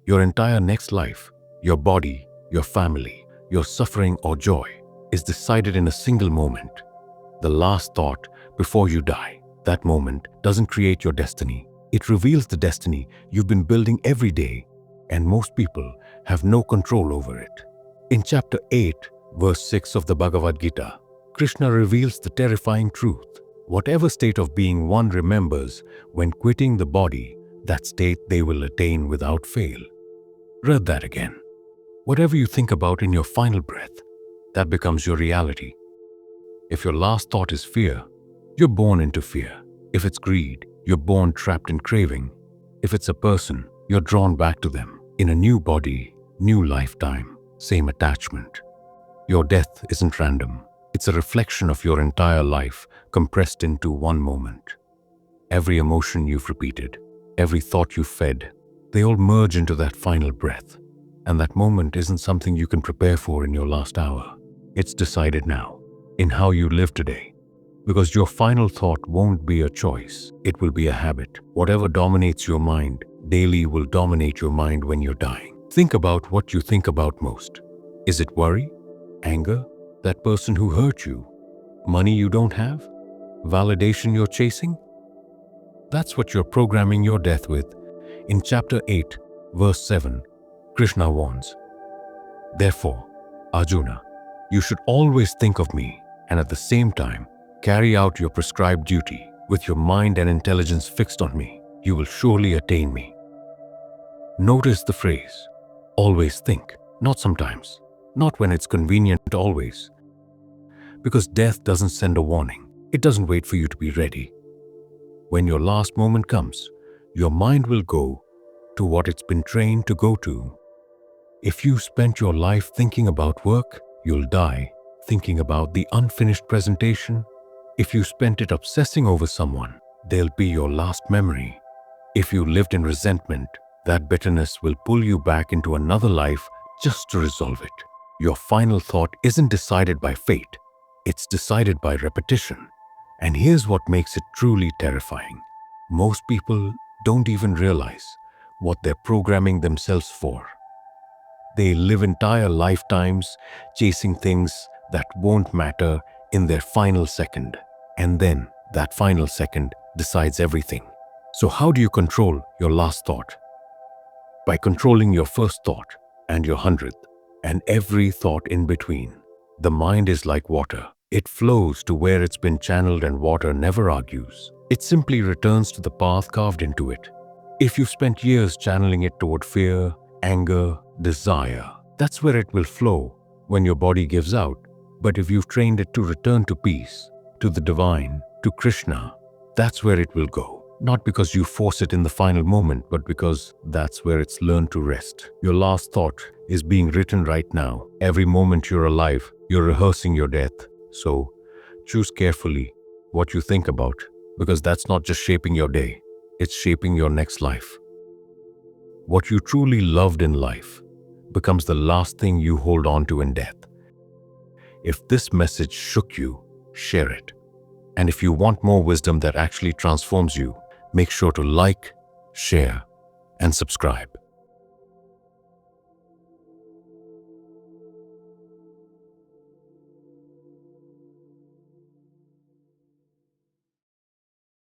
Your entire next life, your body, your family, your suffering or joy is decided in a single moment. The last thought before you die. That moment doesn't create your destiny. It reveals the destiny you've been building every day, and most people have no control over it. In chapter 8, verse 6 of the Bhagavad Gita, Krishna reveals the terrifying truth. Whatever state of being one remembers when quitting the body, that state they will attain without fail. Read that again. Whatever you think about in your final breath, that becomes your reality. If your last thought is fear, you're born into fear. If it's greed, you're born trapped in craving. If it's a person, you're drawn back to them. In a new body, new lifetime, same attachment. Your death isn't random. It's a reflection of your entire life compressed into one moment. Every emotion you've repeated, every thought you've fed, they all merge into that final breath. And that moment isn't something you can prepare for in your last hour. It's decided now, in how you live today. Because your final thought won't be a choice, it will be a habit. Whatever dominates your mind daily will dominate your mind when you're dying. Think about what you think about most. Is it worry? Anger? That person who hurt you? Money you don't have? Validation you're chasing? That's what you're programming your death with. In chapter 8, verse 7, Krishna warns, "Therefore, Arjuna, you should always think of me and at the same time carry out your prescribed duty with your mind and intelligence fixed on me. You will surely attain me." Notice the phrase, always think, not sometimes, not when it's convenient, always. Because death doesn't send a warning. It doesn't wait for you to be ready. When your last moment comes, your mind will go to what it's been trained to go to. If you spent your life thinking about work, you'll die thinking about the unfinished presentation. If you spent it obsessing over someone, they'll be your last memory. If you lived in resentment, that bitterness will pull you back into another life just to resolve it. Your final thought isn't decided by fate. It's decided by repetition. And here's what makes it truly terrifying. Most people don't even realize what they're programming themselves for. They live entire lifetimes chasing things that won't matter in their final second. And then that final second decides everything. So how do you control your last thought? By controlling your first thought and your 100th and every thought in between. The mind is like water. It flows to where it's been channeled, and water never argues. It simply returns to the path carved into it. If you've spent years channeling it toward fear, anger, desire, that's where it will flow when your body gives out. But if you've trained it to return to peace, to the divine, to Krishna, that's where it will go. Not because you force it in the final moment, but because that's where it's learned to rest. Your last thought is being written right now. Every moment you're alive, you're rehearsing your death. So choose carefully what you think about, because that's not just shaping your day, it's shaping your next life. What you truly loved in life becomes the last thing you hold on to in death. If this message shook you, share it. And if you want more wisdom that actually transforms you, make sure to like, share, and subscribe.